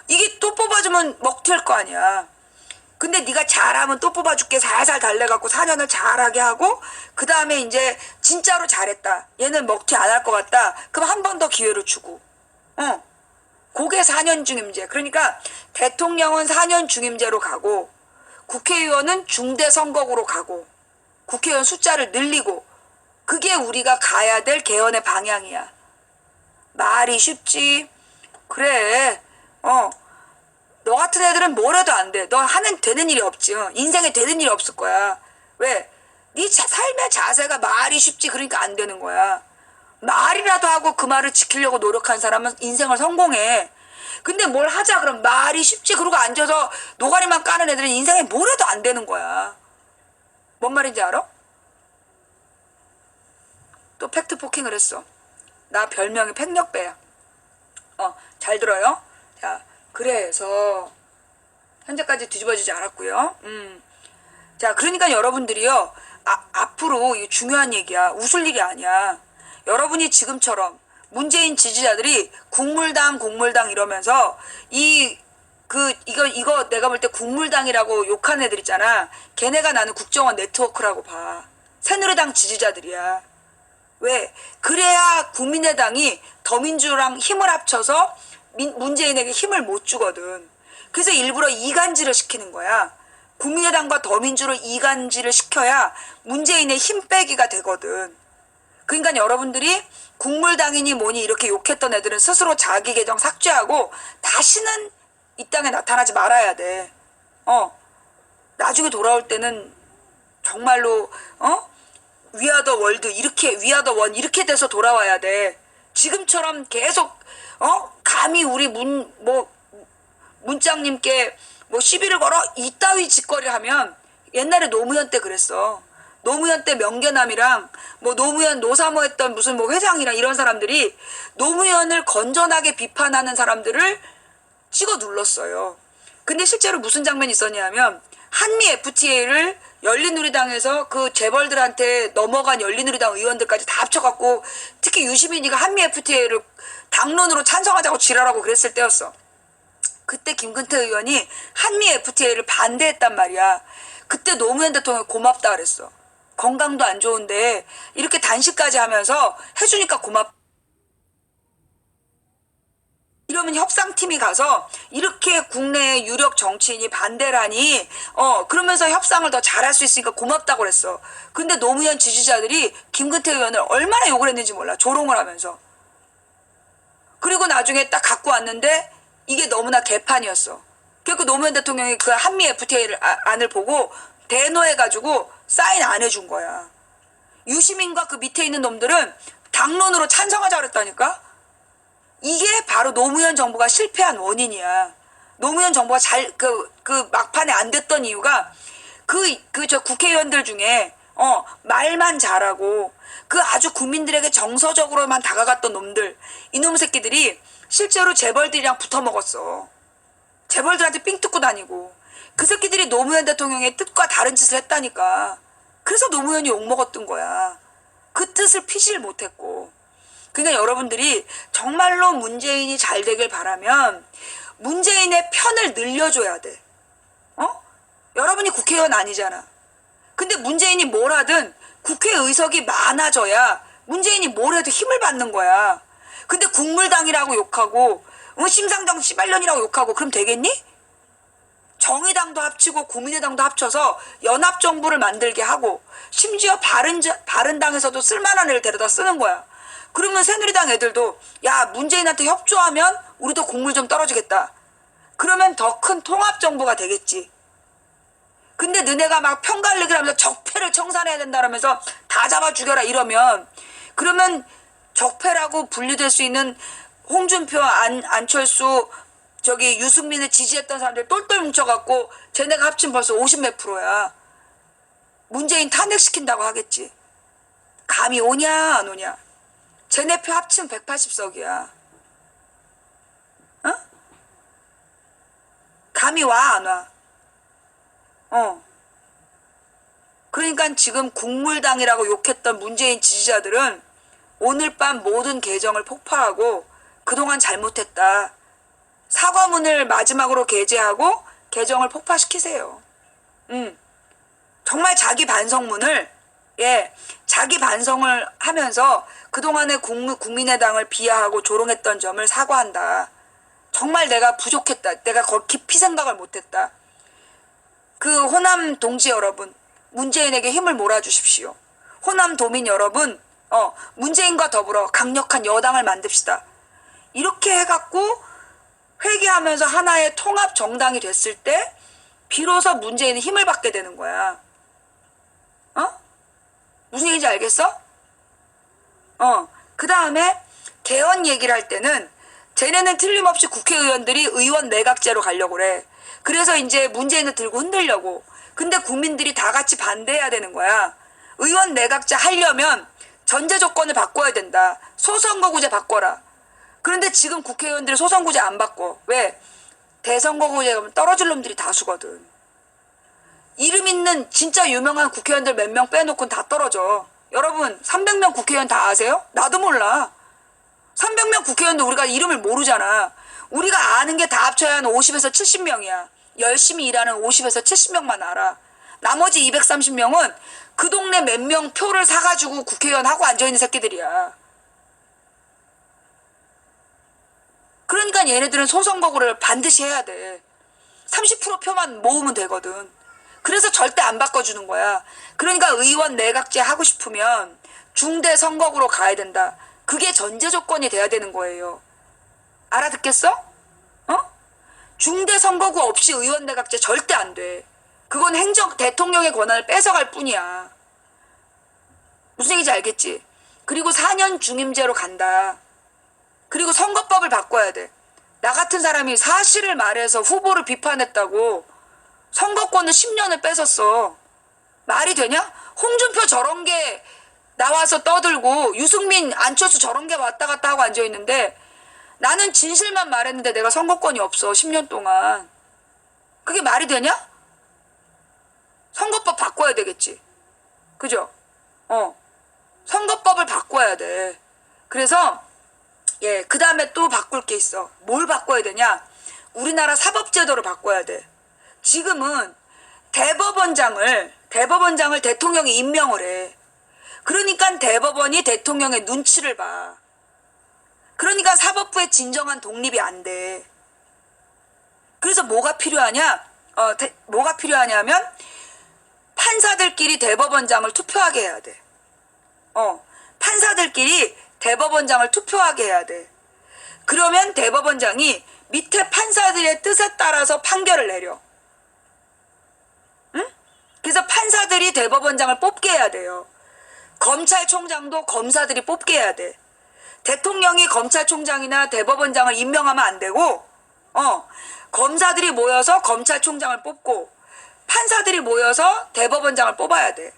이게 또 뽑아주면 먹튀할 거 아니야. 근데 네가 잘하면 또 뽑아줄게 살살 달래갖고 4년을 잘하게 하고 그 다음에 이제 진짜로 잘했다. 얘는 먹튀 안 할 것 같다. 그럼 한 번 더 기회를 주고. 그게 4년 중임제. 그러니까 대통령은 4년 중임제로 가고 국회의원은 중대 선거구로 가고 국회의원 숫자를 늘리고 그게 우리가 가야 될 개헌의 방향이야. 말이 쉽지. 그래. 너 같은 애들은 뭘 해도 안 돼. 너 하는 되는 일이 없지. 인생에 되는 일이 없을 거야. 왜? 네 삶의 자세가 말이 쉽지. 그러니까 안 되는 거야. 말이라도 하고 그 말을 지키려고 노력한 사람은 인생을 성공해. 근데 뭘 하자 그럼 말이 쉽지. 그러고 앉아서 노가리만 까는 애들은 인생에 뭘 해도 안 되는 거야. 뭔 말인지 알아? 또 팩트 포킹을 했어. 나 별명이 팩력배야. 잘 들어요. 자, 그래서 현재까지 뒤집어지지 않았고요. 자, 그러니까 여러분들이요. 앞으로 이 중요한 얘기야. 웃을 일이 아니야. 여러분이 지금처럼 문재인 지지자들이 국물당 이러면서 이거 내가 볼 때 국물당이라고 욕한 애들 있잖아. 걔네가 나는 국정원 네트워크라고 봐. 새누리당 지지자들이야. 왜? 그래야 국민의당이 더민주랑 힘을 합쳐서 문재인에게 힘을 못 주거든. 그래서 일부러 이간질을 시키는 거야. 국민의당과 더민주를 이간질을 시켜야 문재인의 힘 빼기가 되거든. 그러니까 여러분들이 국물당이니 뭐니 이렇게 욕했던 애들은 스스로 자기 계정 삭제하고 다시는 이 땅에 나타나지 말아야 돼. 나중에 돌아올 때는 정말로 위아더 월드 이렇게 위아더 원 이렇게 돼서 돌아와야 돼. 지금처럼 계속 감히 우리 문장님께 시비를 걸어 이따위 짓거리 하면 옛날에 노무현 때 그랬어. 노무현 때 명계남이랑 노무현 노사모 했던 무슨 회장이랑 이런 사람들이 노무현을 건전하게 비판하는 사람들을 찍어 눌렀어요. 근데 실제로 무슨 장면이 있었냐면 한미 FTA를 열린우리당에서 그 재벌들한테 넘어간 열린우리당 의원들까지 다 합쳐갖고 특히 유시민이가 한미 FTA를 당론으로 찬성하자고 지랄하고 그랬을 때였어. 그때 김근태 의원이 한미 FTA를 반대했단 말이야. 그때 노무현 대통령이 고맙다 그랬어. 건강도 안 좋은데 이렇게 단식까지 하면서 해주니까 고맙다. 이러면 협상팀이 가서 이렇게 국내의 유력 정치인이 반대를 하니 그러면서 협상을 더 잘할 수 있으니까 고맙다고 그랬어. 근데 노무현 지지자들이 김근태 의원을 얼마나 욕을 했는지 몰라. 조롱을 하면서. 그리고 나중에 딱 갖고 왔는데 이게 너무나 개판이었어. 그래서 노무현 대통령이 그 한미 FTA 안을 보고 대노해가지고 사인 안 해준 거야. 유시민과 그 밑에 있는 놈들은 당론으로 찬성하자 그랬다니까. 이게 바로 노무현 정부가 실패한 원인이야. 노무현 정부가 그 막판에 안 됐던 이유가 저 국회의원들 중에 말만 잘하고 그 아주 국민들에게 정서적으로만 다가갔던 놈들, 이놈 새끼들이 실제로 재벌들이랑 붙어 먹었어. 재벌들한테 삥 뜯고 다니고 그 새끼들이 노무현 대통령의 뜻과 다른 짓을 했다니까. 그래서 노무현이 욕먹었던 거야. 그 뜻을 피질 못했고. 그러니까 여러분들이 정말로 문재인이 잘 되길 바라면 문재인의 편을 늘려줘야 돼. 여러분이 국회의원 아니잖아. 근데 문재인이 뭘 하든 국회 의석이 많아져야 문재인이 뭘 해도 힘을 받는 거야. 근데 국물당이라고 욕하고 심상정 씨발년이라고 욕하고 그럼 되겠니? 정의당도 합치고 국민의당도 합쳐서 연합정부를 만들게 하고 심지어 바른당에서도 쓸만한 애를 데려다 쓰는 거야. 그러면 새누리당 애들도 야 문재인한테 협조하면 우리도 국물 좀 떨어지겠다. 그러면 더 큰 통합정부가 되겠지. 근데 너네가 막 편갈르기를 하면서 적폐를 청산해야 된다라면서 다 잡아 죽여라 이러면, 그러면 적폐라고 분류될 수 있는 홍준표, 안철수, 저기 유승민을 지지했던 사람들 똘똘 뭉쳐갖고 쟤네가 합치면 벌써 50 몇 프로야. 문재인 탄핵시킨다고 하겠지. 감이 오냐 안 오냐. 쟤네 표 합치면 180석이야. 어? 감이 와 안 와. 그러니까 지금 국물당이라고 욕했던 문재인 지지자들은 오늘 밤 모든 계정을 폭파하고 그동안 잘못했다. 사과문을 마지막으로 게재하고 계정을 폭파시키세요. 정말 자기 반성문을, 자기 반성을 하면서 그동안의 국민의당을 비하하고 조롱했던 점을 사과한다. 정말 내가 부족했다. 내가 깊이 생각을 못했다. 그 호남 동지 여러분, 문재인에게 힘을 몰아주십시오. 호남 도민 여러분, 문재인과 더불어 강력한 여당을 만듭시다. 이렇게 해갖고 회귀하면서 하나의 통합 정당이 됐을 때 비로소 문재인이 힘을 받게 되는 거야. 무슨 얘기인지 알겠어? 그 다음에 개헌 얘기를 할 때는 쟤네는 틀림없이 국회의원들이 의원 내각제로 가려고 그래. 그래서 이제 문재인을 들고 흔들려고. 근데 국민들이 다 같이 반대해야 되는 거야. 의원 내각제 하려면 전제 조건을 바꿔야 된다. 소선거구제 바꿔라. 그런데 지금 국회의원들이 소선거구제 안 바꿔. 왜? 대선거구제 가면 떨어질 놈들이 다수거든. 이름 있는 진짜 유명한 국회의원들 몇 명 빼놓고는 다 떨어져. 여러분 300명 국회의원 다 아세요? 나도 몰라. 300명 국회의원도 우리가 이름을 모르잖아. 우리가 아는 게 다 합쳐야 한 50에서 70명이야. 열심히 일하는 50에서 70명만 알아. 나머지 230명은 그 동네 몇 명 표를 사가지고 국회의원 하고 앉아있는 새끼들이야. 그러니까 얘네들은 소선거구를 반드시 해야 돼. 30% 표만 모으면 되거든. 그래서 절대 안 바꿔주는 거야. 그러니까 의원 내각제 하고 싶으면 중대 선거구로 가야 된다. 그게 전제 조건이 돼야 되는 거예요. 알아듣겠어? 중대 선거구 없이 의원 내각제 절대 안 돼. 그건 대통령의 권한을 뺏어갈 뿐이야. 무슨 얘기인지 알겠지? 그리고 4년 중임제로 간다. 그리고 선거법을 바꿔야 돼. 나 같은 사람이 사실을 말해서 후보를 비판했다고 선거권을 10년을 뺏었어. 말이 되냐? 홍준표 저런 게 나와서 떠들고 유승민, 안철수 저런 게 왔다 갔다 하고 앉아있는데 나는 진실만 말했는데 내가 선거권이 없어. 10년 동안. 그게 말이 되냐? 선거법 바꿔야 되겠지. 그죠? 선거법을 바꿔야 돼. 그래서 그 다음에 또 바꿀 게 있어. 뭘 바꿔야 되냐? 우리나라 사법제도를 바꿔야 돼. 지금은 대법원장을 대통령이 임명을 해. 그러니까 대법원이 대통령의 눈치를 봐. 그러니까 사법부의 진정한 독립이 안 돼. 그래서 뭐가 필요하냐? 뭐가 필요하냐면 판사들끼리 대법원장을 투표하게 해야 돼. 판사들끼리 대법원장을 투표하게 해야 돼. 그러면 대법원장이 밑에 판사들의 뜻에 따라서 판결을 내려. 응? 그래서 판사들이 대법원장을 뽑게 해야 돼요. 검찰총장도 검사들이 뽑게 해야 돼. 대통령이 검찰총장이나 대법원장을 임명하면 안 되고, 검사들이 모여서 검찰총장을 뽑고, 판사들이 모여서 대법원장을 뽑아야 돼.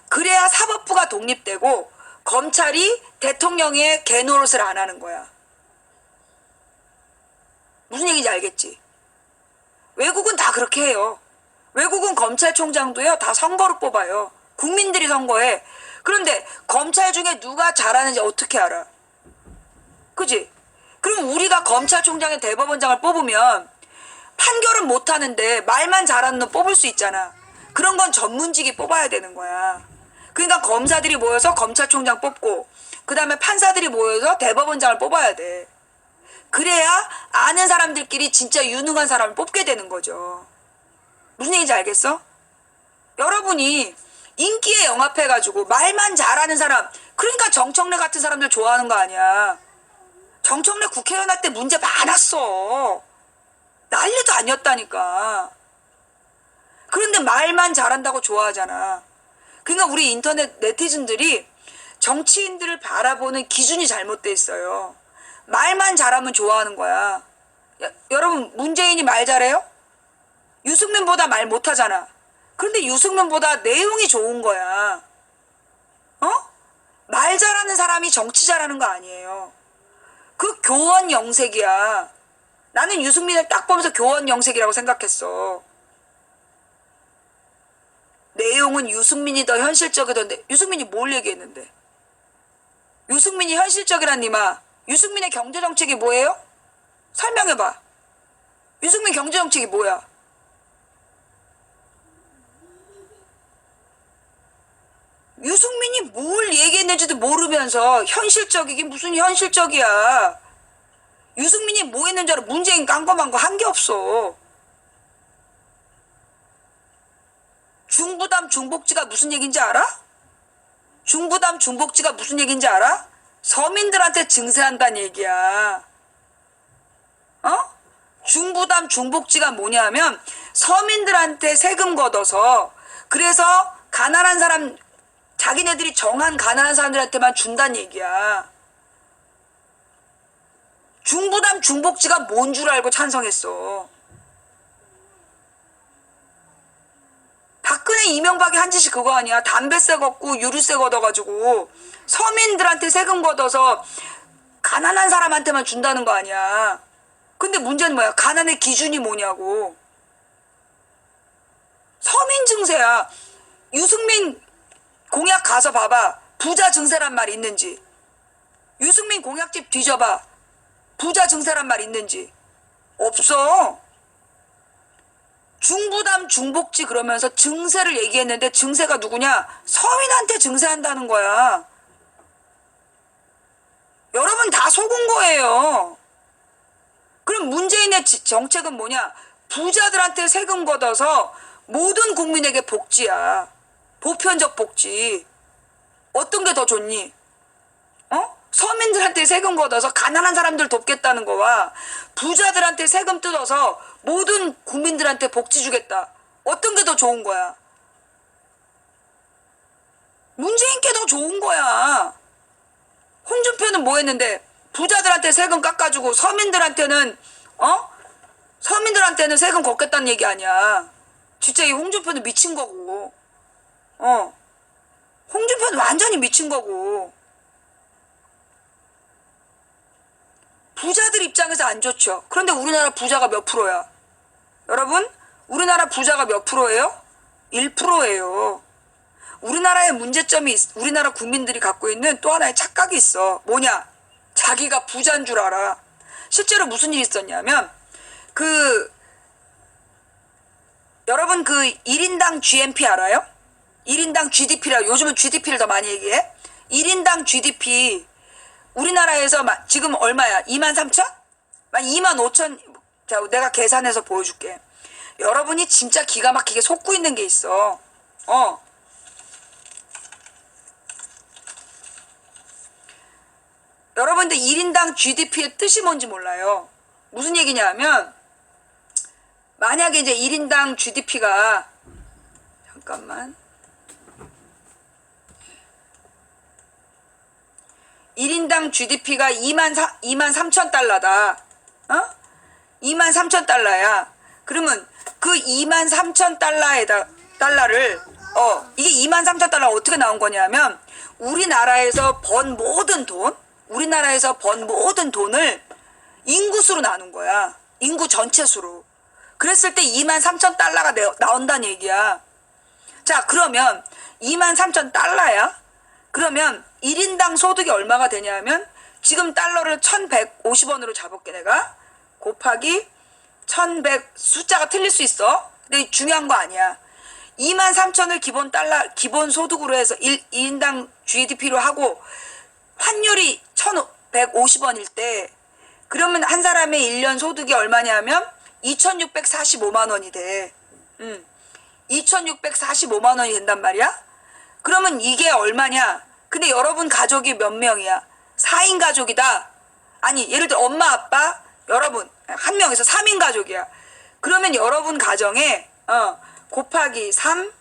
그래야 사법부가 독립되고, 검찰이 대통령의 개노릇을 안 하는 거야. 무슨 얘기인지 알겠지? 외국은 다 그렇게 해요. 외국은 검찰총장도요, 다 선거로 뽑아요. 국민들이 선거해. 그런데 검찰 중에 누가 잘하는지 어떻게 알아? 그지? 그럼 우리가 검찰총장의 대법원장을 뽑으면 판결은 못하는데 말만 잘하는 놈 뽑을 수 있잖아. 그런 건 전문직이 뽑아야 되는 거야. 그러니까 검사들이 모여서 검찰총장 뽑고 그 다음에 판사들이 모여서 대법원장을 뽑아야 돼. 그래야 아는 사람들끼리 진짜 유능한 사람을 뽑게 되는 거죠. 무슨 얘기인지 알겠어? 여러분이 인기에 영합해가지고 말만 잘하는 사람, 그러니까 정청래 같은 사람들 좋아하는 거 아니야. 정청래 국회의원 할 때 문제 많았어. 난리도 아니었다니까. 그런데 말만 잘한다고 좋아하잖아. 그러니까 우리 인터넷 네티즌들이 정치인들을 바라보는 기준이 잘못돼 있어요. 말만 잘하면 좋아하는 거야. 여러분, 문재인이 말 잘해요? 유승민보다 말 못하잖아. 그런데 유승민보다 내용이 좋은 거야. 어? 말 잘하는 사람이 정치 잘하는 거 아니에요. 그 교원 영색이야. 나는 유승민을 딱 보면서 교원 영색이라고 생각했어. 내용은 유승민이 더 현실적이던데 유승민이 뭘 얘기했는데? 유승민이 현실적이란 니마. 유승민의 경제정책이 뭐예요? 설명해봐. 유승민 경제정책이 뭐야? 유승민이 뭘 얘기했는지도 모르면서 현실적이긴 무슨 현실적이야. 유승민이 뭐 했는지 알아? 문재인 깜깜한 거 한 게 없어. 중부담 중복지가 무슨 얘기인지 알아? 중부담 중복지가 무슨 얘기인지 알아? 서민들한테 증세한다는 얘기야. 어? 중부담 중복지가 뭐냐면 서민들한테 세금 걷어서 그래서 가난한 사람 자기네들이 정한 가난한 사람들한테만 준다는 얘기야. 중부담 중복지가 뭔 줄 알고 찬성했어. 박근혜 이명박이 한 짓이 그거 아니야. 담배세 걷고 유류세 걷어가지고 서민들한테 세금 걷어서 가난한 사람한테만 준다는 거 아니야. 근데 문제는 뭐야? 가난의 기준이 뭐냐고. 서민 증세야. 유승민 공약 가서 봐봐. 부자 증세란 말 있는지. 유승민 공약집 뒤져봐. 부자 증세란 말 있는지. 없어. 중부담 중복지 그러면서 증세를 얘기했는데 증세가 누구냐? 서민한테 증세한다는 거야. 여러분 다 속은 거예요. 그럼 문재인의 정책은 뭐냐? 부자들한테 세금 걷어서 모든 국민에게 복지야. 보편적 복지. 어떤 게 더 좋니? 어? 서민들한테 세금 걷어서 가난한 사람들 돕겠다는 거와 부자들한테 세금 뜯어서 모든 국민들한테 복지 주겠다. 어떤 게 더 좋은 거야? 문재인께 더 좋은 거야. 홍준표는 뭐 했는데 부자들한테 세금 깎아주고 서민들한테는 서민들한테는 세금 걷겠다는 얘기 아니야. 진짜 이 홍준표는 미친 거고. 홍준표는 완전히 미친 거고. 부자들 입장에서 안 좋죠. 그런데 우리나라 부자가 몇 프로야? 여러분, 우리나라 부자가 몇 프로예요? 1%예요. 우리나라의 문제점이 우리나라 국민들이 갖고 있는 또 하나의 착각이 있어. 뭐냐? 자기가 부자인 줄 알아. 실제로 무슨 일이 있었냐면 여러분 1인당 GNP 알아요? 1인당 GDP라 요즘은 GDP를 더 많이 얘기해. 1인당 GDP 우리나라에서 지금 얼마야? 23,000? 25,000. 자, 내가 계산해서 보여줄게. 여러분이 진짜 기가 막히게 속고 있는 게 있어. 여러분들 1인당 GDP의 뜻이 뭔지 몰라요. 무슨 얘기냐면 만약에 이제 1인당 GDP가 잠깐만 1인당 GDP가 23,000달러다. 23,000달러야. 그러면 그 23,000달러를 이게 23,000달러가 어떻게 나온 거냐면 우리나라에서 번 모든 돈을 인구수로 나눈 거야. 인구 전체 수로. 그랬을 때 23,000달러가 나온다는 얘기야. 자, 그러면 23,000달러야? 그러면 1인당 소득이 얼마가 되냐면 지금 달러를 1,150원으로 잡을게 내가. 곱하기 1,100 숫자가 틀릴 수 있어. 근데 중요한 거 아니야. 23,000을 기본 소득으로 해서 1인당 GDP로 하고 환율이 1,150원일 때 그러면 한 사람의 1년 소득이 얼마냐면 2,645만 원이 돼. 2,645만 원이 된단 말이야. 그러면 이게 얼마냐? 근데 여러분 가족이 몇 명이야? 4인 가족이다. 아니 예를 들어 엄마 아빠 여러분 한 명에서 3인 가족이야. 그러면 여러분 가정에 곱하기 3,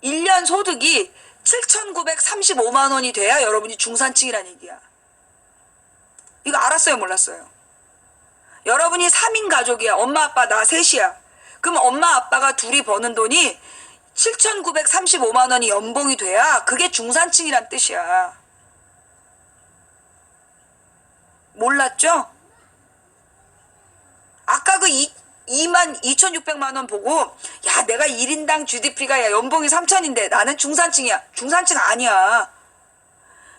1년 소득이 7,935만 원이 돼야 여러분이 중산층이란 얘기야. 이거 알았어요, 몰랐어요? 여러분이 3인 가족이야. 엄마, 아빠, 나 셋이야. 그럼 엄마, 아빠가 둘이 버는 돈이 7,935만 원이 연봉이 돼야 그게 중산층이란 뜻이야. 몰랐죠? 아까 그 22,600만 원 보고 야 내가 1인당 GDP가 야 연봉이 3천인데 나는 중산층이야. 중산층 아니야.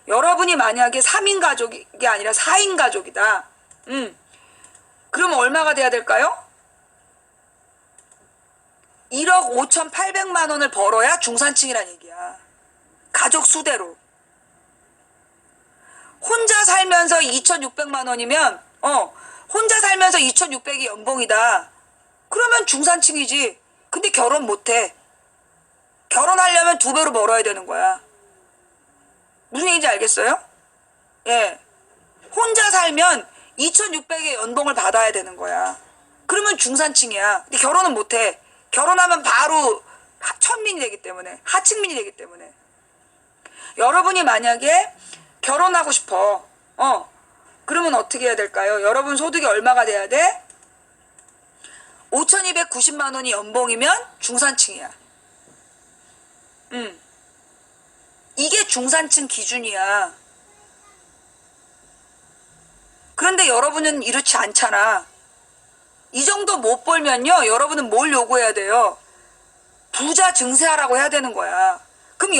여러분이 만약에 3인 가족이 아니라 4인 가족이다. 그러면 얼마가 돼야 될까요? 1억 5,800만 원을 벌어야 중산층이란 얘기야. 가족 수대로. 혼자 살면서 2,600만 원이면 혼자 살면서 2,600이 연봉이다. 그러면 중산층이지. 근데 결혼 못해. 결혼하려면 2배로 벌어야 되는 거야. 무슨 얘기인지 알겠어요? 예. 혼자 살면 2,600의 연봉을 받아야 되는 거야. 그러면 중산층이야. 근데 결혼은 못해. 결혼하면 바로 천민이 되기 때문에, 하층민이 되기 때문에. 여러분이 만약에 결혼하고 싶어. 그러면 어떻게 해야 될까요? 여러분 소득이 얼마가 돼야 돼? 5,290만 원이 연봉이면 중산층이야. 이게 중산층 기준이야. 그런데 여러분은 이렇지 않잖아. 이 정도 못 벌면요, 여러분은 뭘 요구해야 돼요? 부자 증세하라고 해야 되는 거야. 그럼